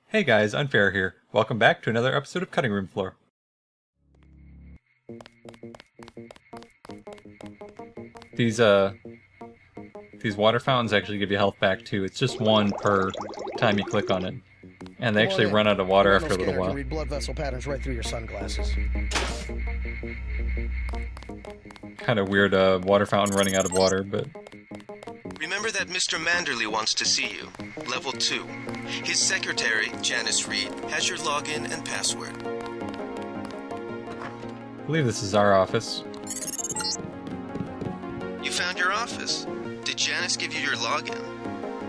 Hey guys, Unfair here. Welcome back to another episode of Cutting Room Floor. These water fountains actually give you health back too. It's just one per time you click on it. And they actually run out of water after a little while. Can read blood vessel patterns right through your sunglasses. Kind of weird water fountain running out of water, but... Remember that Mr. Manderley wants to see you. Level 2. His secretary, Janice Reed, has your login and password. I believe this is our office. You found your office. Did Janice give you your login?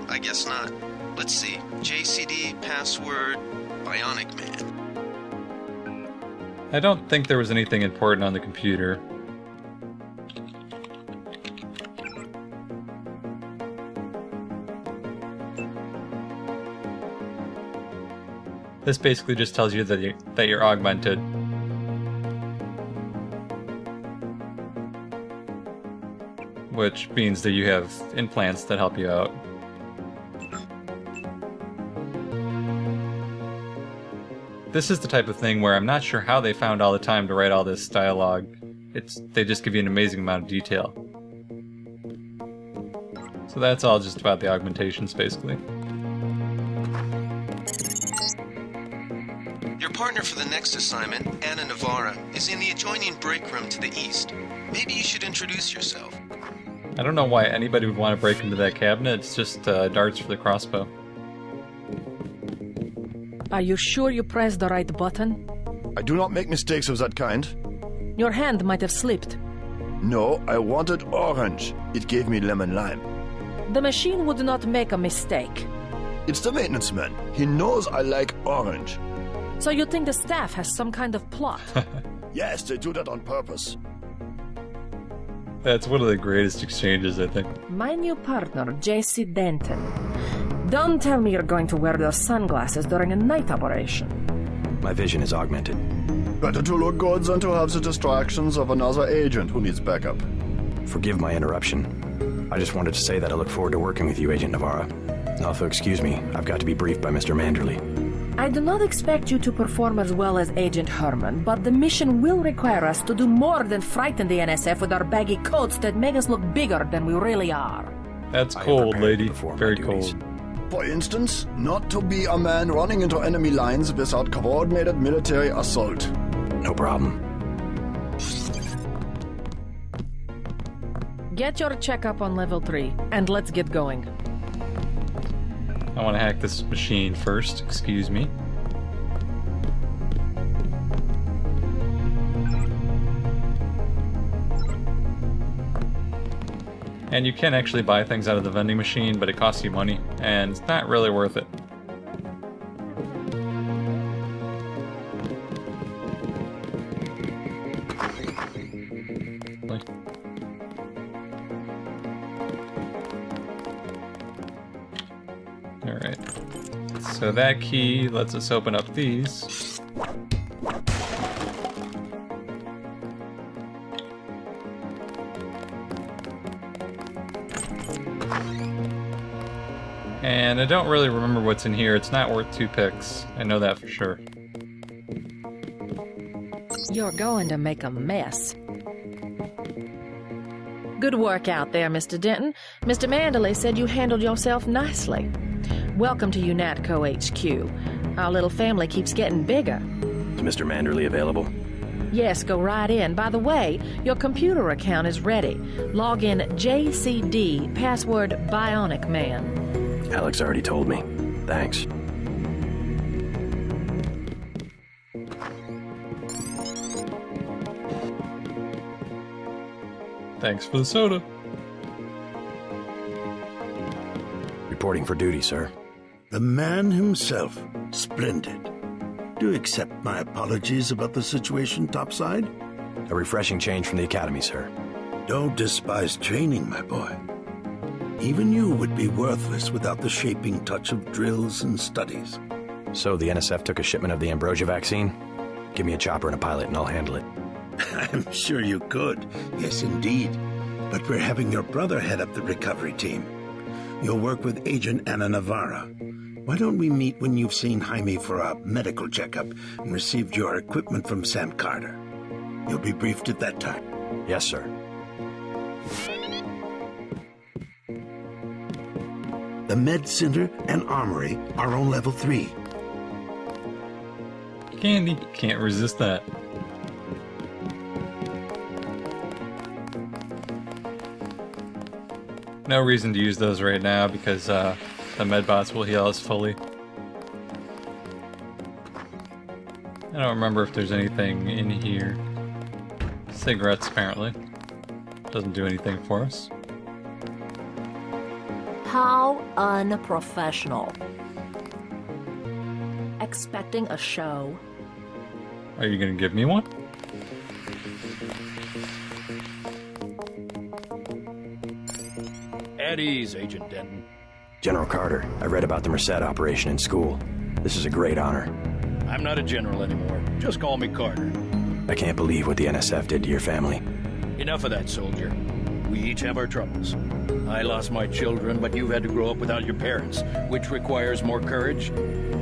I guess not. Let's see. JCD, password, Bionic Man. I don't think there was anything important on the computer. This basically just tells you that you're augmented. Which means that you have implants that help you out. This is the type of thing where I'm not sure how they found all the time to write all this dialogue. They just give you an amazing amount of detail. So that's all just about the augmentations, basically. Your partner for the next assignment, Anna Navarra, is in the adjoining break room to the east. Maybe you should introduce yourself. I don't know why anybody would want to break into that cabinet. It's just darts for the crossbow. Are you sure you pressed the right button? I do not make mistakes of that kind. Your hand might have slipped. No, I wanted orange. It gave me lemon lime. The machine would not make a mistake. It's the maintenance man. He knows I like orange. So you think the staff has some kind of plot? Yes, they do that on purpose. That's one of the greatest exchanges, I think. My new partner, J.C. Denton. Don't tell me you're going to wear those sunglasses during a night operation. My vision is augmented. Better to look good than to have the distractions of another agent who needs backup. Forgive my interruption. I just wanted to say that I look forward to working with you, Agent Navarra. Also, excuse me, I've got to be briefed by Mr. Manderley. I do not expect you to perform as well as Agent Herman, but the mission will require us to do more than frighten the NSF with our baggy coats that make us look bigger than we really are. That's cold, lady. Very cold. For instance, not to be a man running into enemy lines without coordinated military assault. No problem. Get your checkup on level 3, and let's get going. I want to hack this machine first, excuse me. And you can actually buy things out of the vending machine, but it costs you money, and it's not really worth it. Alright, so that key lets us open up these. And I don't really remember what's in here. It's not worth 2 picks. I know that for sure. You're going to make a mess. Good work out there, Mr. Denton. Mr. Manderley said you handled yourself nicely. Welcome to UNATCO HQ. Our little family keeps getting bigger. Is Mr. Manderley available? Yes, go right in. By the way, your computer account is ready. Log in JCD, password Bionic Man. Alex already told me. Thanks. Thanks for the soda. Reporting for duty, sir. The man himself. Splendid. Do you accept my apologies about the situation topside? A refreshing change from the academy, sir. Don't despise training, my boy. Even you would be worthless without the shaping touch of drills and studies. So the NSF took a shipment of the ambrosia vaccine? Give me a chopper and a pilot and I'll handle it. I'm sure you could. Yes, indeed. But we're having your brother head up the recovery team. You'll work with Agent Anna Navarra. Why don't we meet when you've seen Jaime for a medical checkup and received your equipment from Sam Carter? You'll be briefed at that time. Yes, sir. The Med Center and Armory are on level 3. Candy. Can't resist that. No reason to use those right now because the medbots will heal us fully. I don't remember if there's anything in here. Cigarettes, apparently. Doesn't do anything for us. How unprofessional. Expecting a show. Are you gonna give me one? At ease, Agent Denton. General Carter, I read about the Merced operation in school. This is a great honor. I'm not a general anymore. Just call me Carter. I can't believe what the NSF did to your family. Enough of that, soldier. We each have our troubles. I lost my children, but you've had to grow up without your parents, which requires more courage. I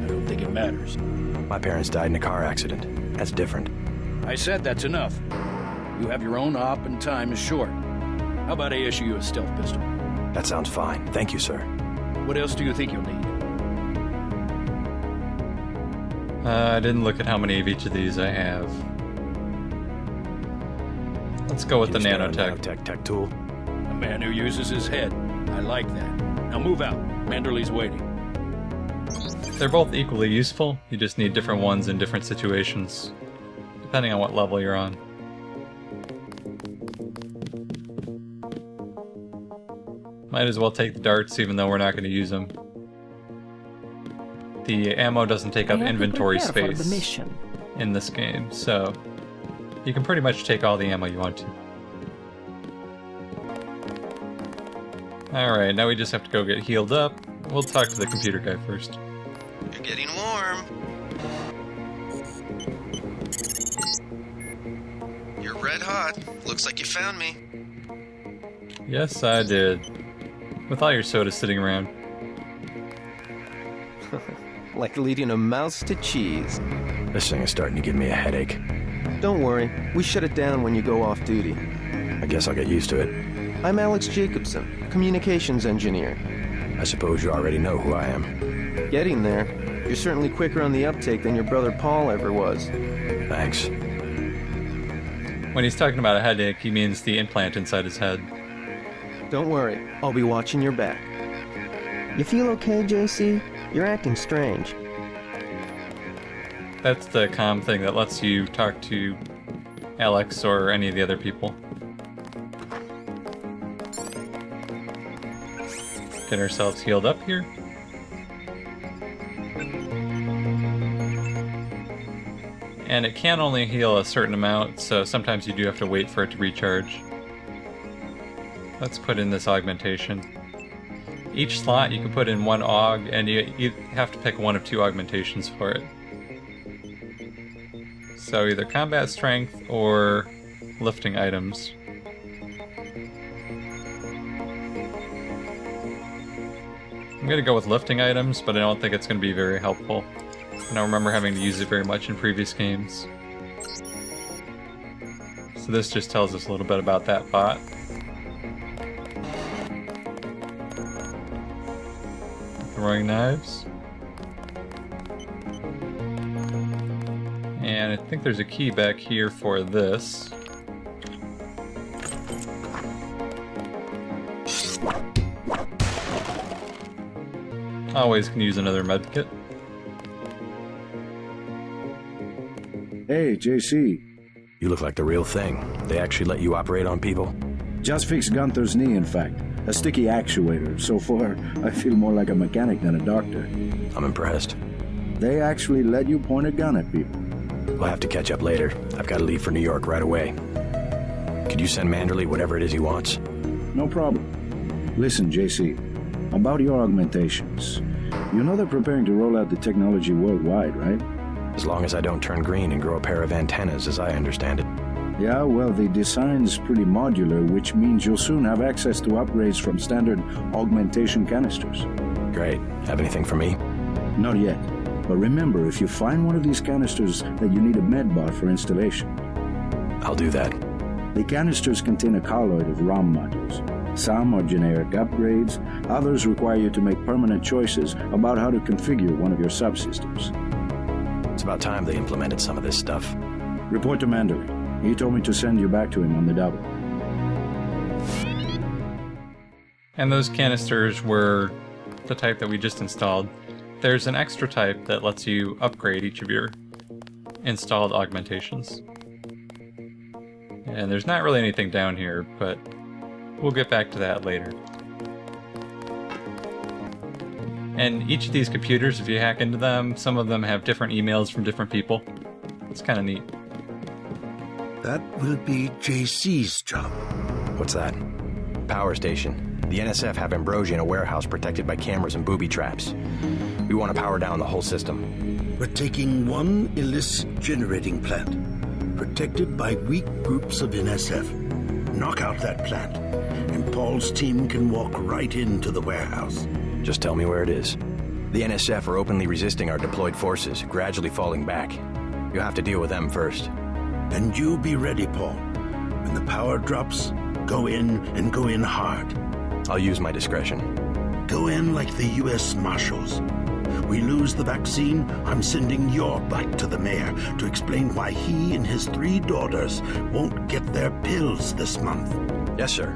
don't think it matters. My parents died in a car accident. That's different. I said that's enough. You have your own op and time is short. How about I issue you a stealth pistol? That sounds fine. Thank you, sir. What else do you think you'll need? I didn't look at how many of each of these I have. Let's go with the Can you stand on nanotech. Tech tool. A man who uses his head. I like that. Now move out. Manderley's waiting. They're both equally useful, you just need different ones in different situations, depending on what level you're on. Might as well take the darts even though we're not going to use them. The ammo doesn't take up inventory space in this game, so you can pretty much take all the ammo you want to. Alright, now we just have to go get healed up. We'll talk to the computer guy first. You're getting warm. You're red hot. Looks like you found me. Yes, I did. With all your sodas sitting around. Like leading a mouse to cheese. This thing is starting to give me a headache. Don't worry, we shut it down when you go off duty. I guess I'll get used to it. I'm Alex Jacobson, communications engineer. I suppose you already know who I am. Getting there. You're certainly quicker on the uptake than your brother Paul ever was. Thanks. When he's talking about a headache, he means the implant inside his head. Don't worry, I'll be watching your back. You feel okay, JC? You're acting strange. That's the comm thing that lets you talk to Alex or any of the other people. Get ourselves healed up here. And it can only heal a certain amount, so sometimes you do have to wait for it to recharge. Let's put in this augmentation. Each slot you can put in one aug, and you have to pick one of two augmentations for it. So either combat strength or lifting items. I'm gonna go with lifting items, but I don't think it's gonna be very helpful. I don't remember having to use it very much in previous games. So this just tells us a little bit about that bot. Throwing knives. And I think there's a key back here for this. Always can use another medkit. Hey, JC. You look like the real thing. They actually let you operate on people? Just fixed Gunther's knee, in fact. A sticky actuator. So far, I feel more like a mechanic than a doctor. I'm impressed. They actually let you point a gun at people. We'll have to catch up later. I've got to leave for New York right away. Could you send Manderley whatever it is he wants? No problem. Listen, JC. About your augmentations. You know they're preparing to roll out the technology worldwide, right? As long as I don't turn green and grow a pair of antennas, as I understand it. Yeah, well, the design's pretty modular, which means you'll soon have access to upgrades from standard augmentation canisters. Great. Have anything for me? Not yet. But remember, if you find one of these canisters that you need a medbot for installation. I'll do that. The canisters contain a colloid of ROM modules. Some are generic upgrades, others require you to make permanent choices about how to configure one of your subsystems. It's about time they implemented some of this stuff. Report to Manderley. He told me to send you back to him on the double. And those canisters were the type that we just installed. There's an extra type that lets you upgrade each of your installed augmentations. And there's not really anything down here, but we'll get back to that later. And each of these computers, if you hack into them, some of them have different emails from different people. It's kind of neat. That will be JC's job. What's that? Power station. The NSF have Ambrosia in a warehouse protected by cameras and booby traps. We want to power down the whole system. We're taking one illicit generating plant, protected by weak groups of NSF. Knock out that plant, and Paul's team can walk right into the warehouse. Just tell me where it is. The NSF are openly resisting our deployed forces, gradually falling back. You'll have to deal with them first. And you be ready, Paul. When the power drops, go in and go in hard. I'll use my discretion. Go in like the U.S. Marshals. We lose the vaccine, I'm sending your butt to the mayor to explain why he and his 3 daughters won't get their pills this month. Yes, sir.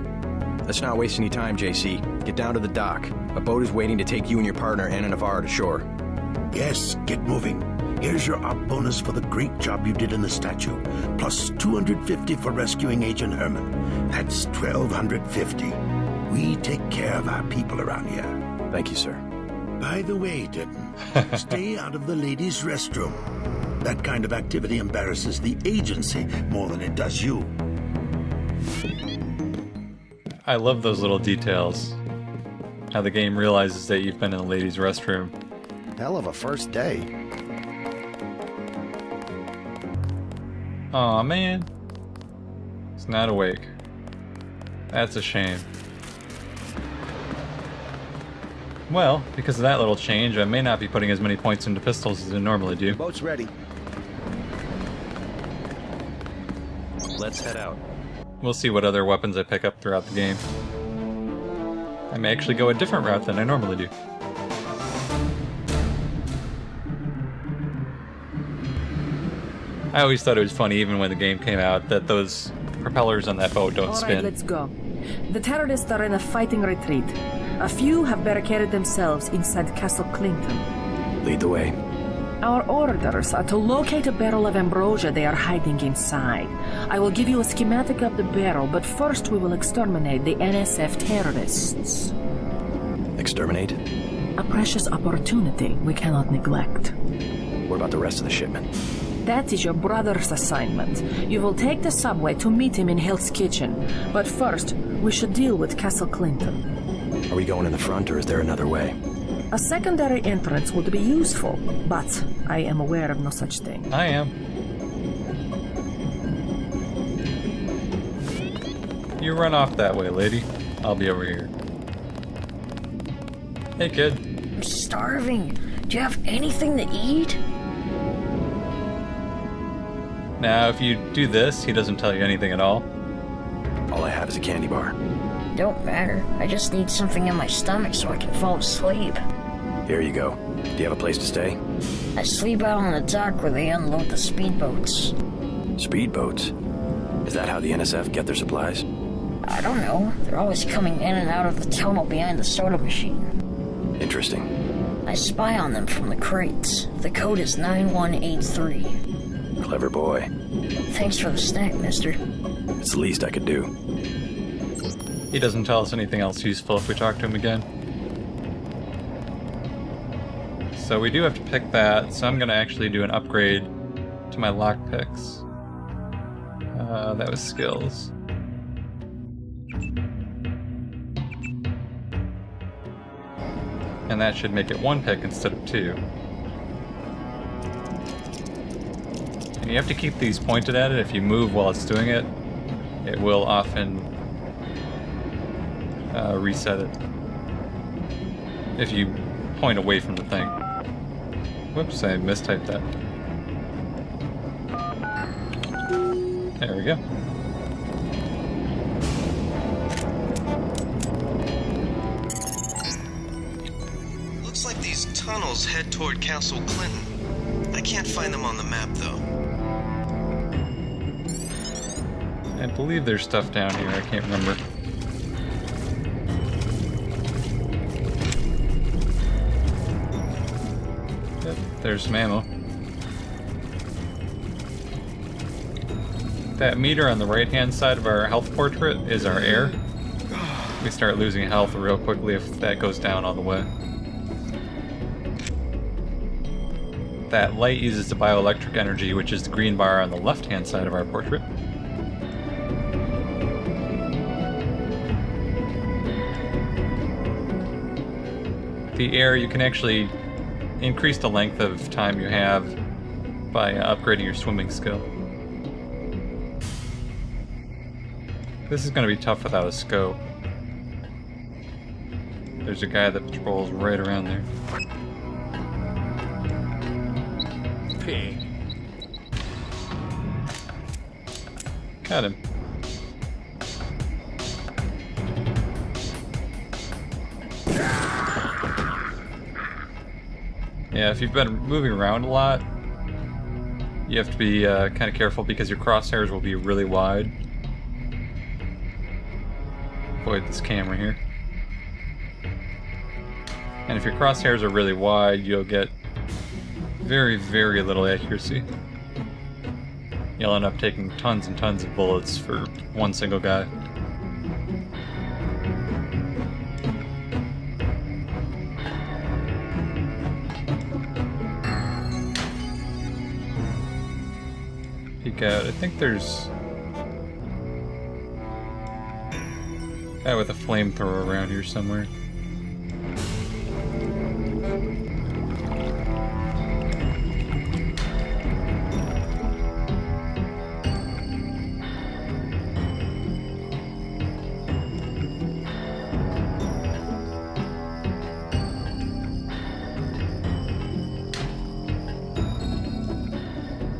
Let's not waste any time, JC. Get down to the dock. A boat is waiting to take you and your partner, Anna Navarro, to shore. Yes, get moving. Here's your op bonus for the great job you did in the statue, plus 250 for rescuing Agent Herman. That's 1,250. We take care of our people around here. Thank you, sir. By the way, Denton, stay out of the ladies' restroom. That kind of activity embarrasses the agency more than it does you. I love those little details. How the game realizes that you've been in the ladies' restroom. Hell of a first day. Aw, man. It's not awake. That's a shame. Well, because of that little change, I may not be putting as many points into pistols as I normally do. Boat's ready. Let's head out. We'll see what other weapons I pick up throughout the game. I may actually go a different route than I normally do. I always thought it was funny, even when the game came out, that those propellers on that boat don't spin. Alright, let's go. The terrorists are in a fighting retreat. A few have barricaded themselves inside Castle Clinton. Lead the way. Our orders are to locate a barrel of ambrosia they are hiding inside. I will give you a schematic of the barrel, but first we will exterminate the NSF terrorists. Exterminate? A precious opportunity we cannot neglect. What about the rest of the shipment? That is your brother's assignment. You will take the subway to meet him in Hell's Kitchen. But first, we should deal with Castle Clinton. Are we going in the front, or is there another way? A secondary entrance would be useful, but I am aware of no such thing. I am. You run off that way, lady. I'll be over here. Hey, kid. I'm starving. Do you have anything to eat? Now, if you do this, he doesn't tell you anything at all. All I have is a candy bar. Don't matter. I just need something in my stomach so I can fall asleep. Here you go. Do you have a place to stay? I sleep out on the dock where they unload the speedboats. Speedboats? Is that how the NSF get their supplies? I don't know. They're always coming in and out of the tunnel behind the soda machine. Interesting. I spy on them from the crates. The code is 9183. Clever boy. Thanks for the snack, mister. It's the least I could do. He doesn't tell us anything else useful if we talk to him again. So we do have to pick that, so I'm going to actually do an upgrade to my lockpicks. That was skills. And that should make it 1 pick instead of 2. And you have to keep these pointed at it. If you move while it's doing it, it will often reset it. If you point away from the thing. Whoops, I mistyped that. There we go. Looks like these tunnels head toward Castle Clinton. I can't find them on the map, though. I believe there's stuff down here, I can't remember. Yep, there's some ammo. That meter on the right-hand side of our health portrait is our air. We start losing health real quickly if that goes down all the way. That light uses the bioelectric energy, which is the green bar on the left-hand side of our portrait. The air, you can actually increase the length of time you have by upgrading your swimming skill. This is going to be tough without a scope. There's a guy that patrols right around there. Pig. Got him. Yeah, if you've been moving around a lot, you have to be kind of careful because your crosshairs will be really wide. Avoid this camera here. And if your crosshairs are really wide, you'll get very, very little accuracy. You'll end up taking tons and tons of bullets for one single guy. Peek out. I think there's a guy with a flamethrower around here somewhere.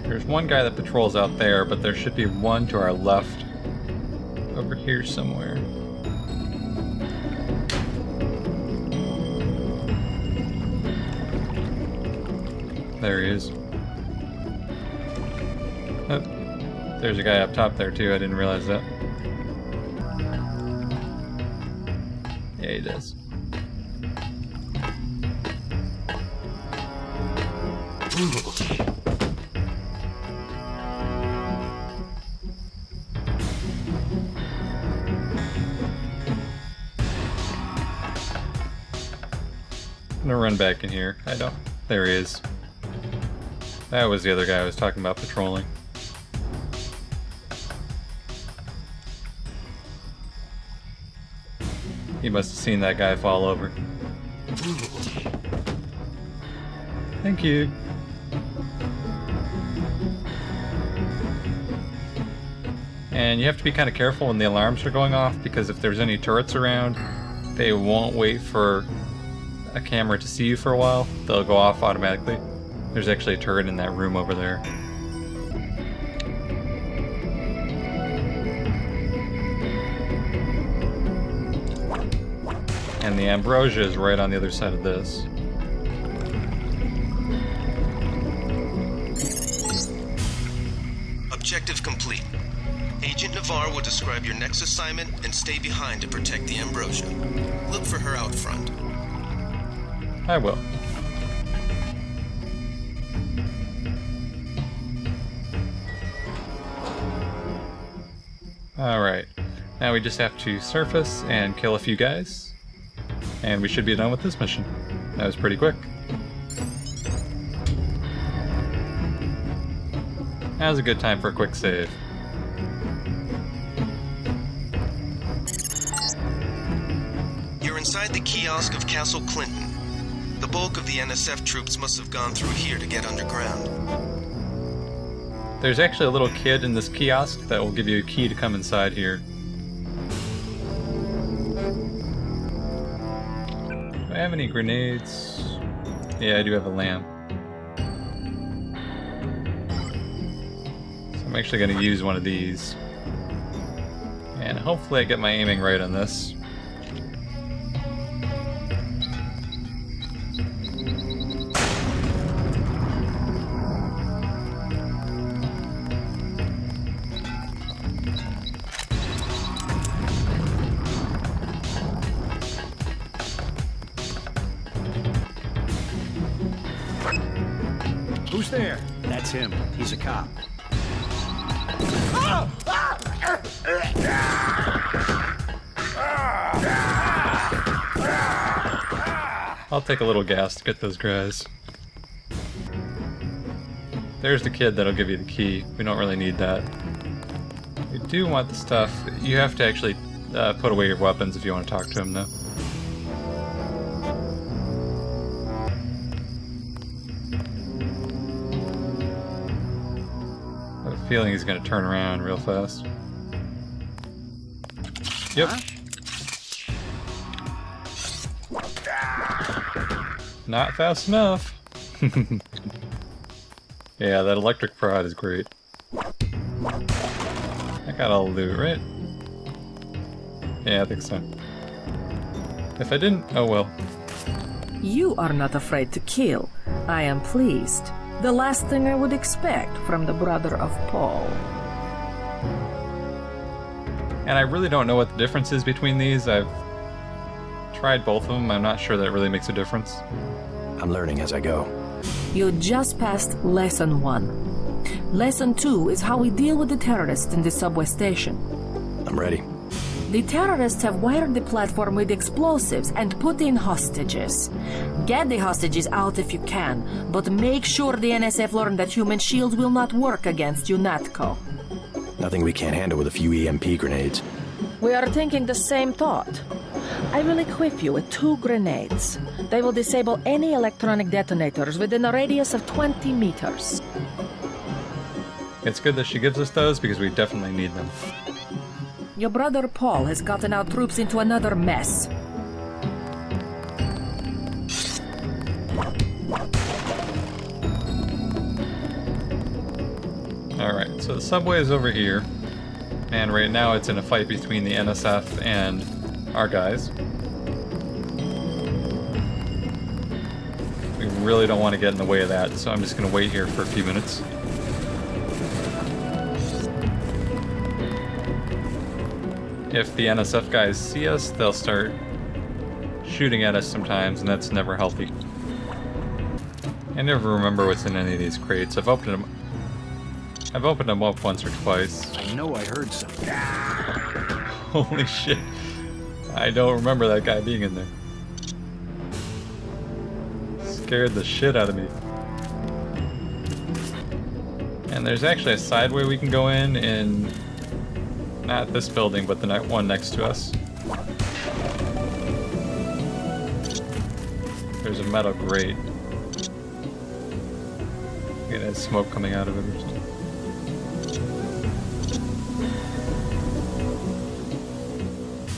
There's one guy that patrols out there, but there should be one to our left over here somewhere. There he is. Oh, there's a guy up top there too, I didn't realize that. Yeah, he does. I'm gonna run back in here. I don't. There he is. That was the other guy I was talking about patrolling. He must have seen that guy fall over. Thank you. And you have to be kind of careful when the alarms are going off, because if there's any turrets around, they won't wait for a camera to see you for a while. They'll go off automatically. There's actually a turret in that room over there. And the ambrosia is right on the other side of this. Objective complete. Agent Navarre will describe your next assignment and stay behind to protect the ambrosia. Look for her out front. I will. Alright, now we just have to surface and kill a few guys, and we should be done with this mission. That was pretty quick. Now's a good time for a quick save. You're inside the kiosk of Castle Clinton. The bulk of the NSF troops must have gone through here to get underground. There's actually a little kid in this kiosk that will give you a key to come inside here. Do I have any grenades? Yeah, I do have a lamp. I'm actually going to use one of these. And hopefully I get my aiming right on this. Who's there? That's him. He's a cop. I'll take a little gas to get those guys. There's the kid that'll give you the key. We don't really need that. We do want the stuff. You have to actually put away your weapons if you want to talk to him, though. I have a feeling he's going to turn around real fast. Yep. Huh? Not fast enough. Yeah, that electric prod is great. I got all the loot, right? Yeah, I think so. If I didn't, oh well. You are not afraid to kill. I am pleased. The last thing I would expect from the brother of Paul. And I really don't know what the difference is between these. I've tried both of them. I'm not sure that it really makes a difference. I'm learning as I go. You just passed Lesson 1. Lesson 2 is how we deal with the terrorists in the subway station. I'm ready. The terrorists have wired the platform with explosives and put in hostages. Get the hostages out if you can, but make sure the NSF learn that human shields will not work against UNATCO. Nothing we can't handle with a few EMP grenades. We are thinking the same thought. I will equip you with 2 grenades. They will disable any electronic detonators within a radius of 20 meters. It's good that she gives us those because we definitely need them. Your brother Paul has gotten our troops into another mess. Alright, so the subway is over here. And right now it's in a fight between the NSF and our guys. We really don't want to get in the way of that, so I'm just going to wait here for a few minutes. If the NSF guys see us, they'll start shooting at us sometimes, and that's never healthy. I never remember what's in any of these crates. I've opened them up once or twice. I know I heard something. Holy shit. I don't remember that guy being in there. Scared the shit out of me. And there's actually a side way we can go in not this building, but the one next to us. There's a metal grate. It has smoke coming out of it or something.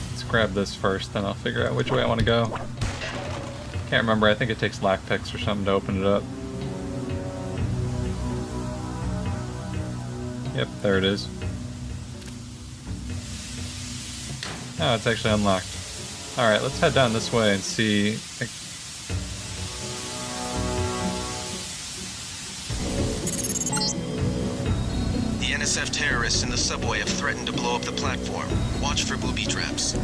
Let's grab this first, then I'll figure out which way I want to go. Can't remember, I think it takes lockpicks or something to open it up. Yep, there it is. Oh, it's actually unlocked. Alright, let's head down this way and see. The NSF terrorists in the subway have threatened to blow up the platform. Watch for booby traps.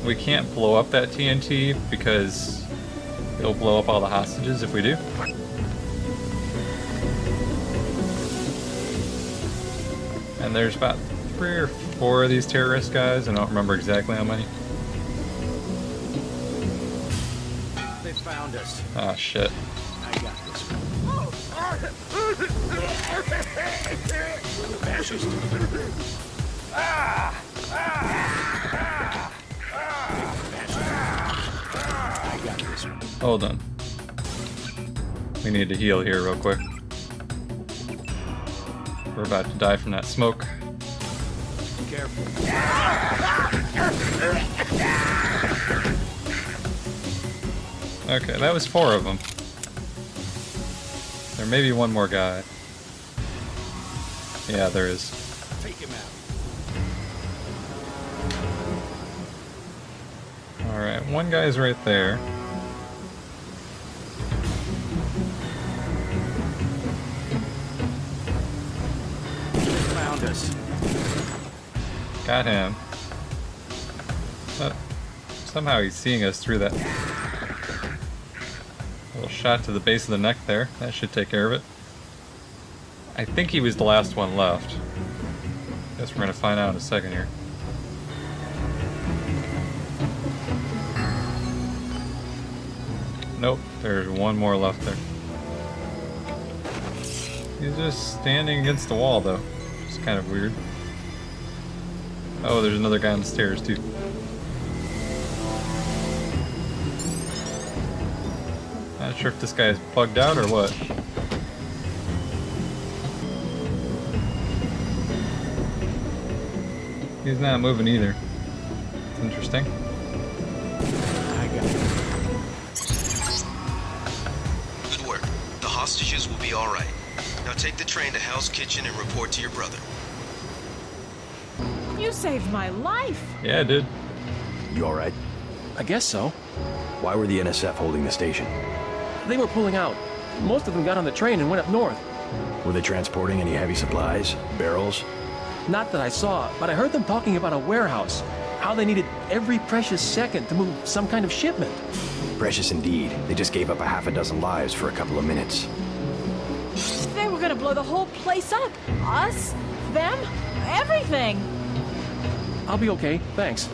We can't blow up that TNT because it'll blow up all the hostages if we do. And there's about 3 or 4 of these terrorist guys. I don't remember exactly how many. They found us. Oh shit. I got this one. Fascist. I got this one. Hold on. We need to heal here real quick. We're about to die from that smoke. Careful. Okay, that was 4 of them. There may be one more guy. Yeah, there is. Take him out. Alright, one guy's right there. Found us. Got him. But somehow he's seeing us through that. Little shot to the base of the neck there. That should take care of it. I think he was the last one left. Guess we're gonna find out in a second here. Nope, there's one more left there. He's just standing against the wall though. It's kind of weird. Oh, there's another guy on the stairs too. Not sure if this guy is bugged out or what. He's not moving either. It's interesting. I got it. Good work. The hostages will be all right. Now take the train to Hell's Kitchen and report to your brother. You saved my life. Yeah, I did. You alright? I guess so. Why were the NSF holding the station? They were pulling out. Most of them got on the train and went up north. Were they transporting any heavy supplies? Barrels? Not that I saw, but I heard them talking about a warehouse. How they needed every precious second to move some kind of shipment. Precious indeed. They just gave up a half a dozen lives for a couple of minutes. They were gonna blow the whole place up. Us, them, everything. I'll be okay, thanks.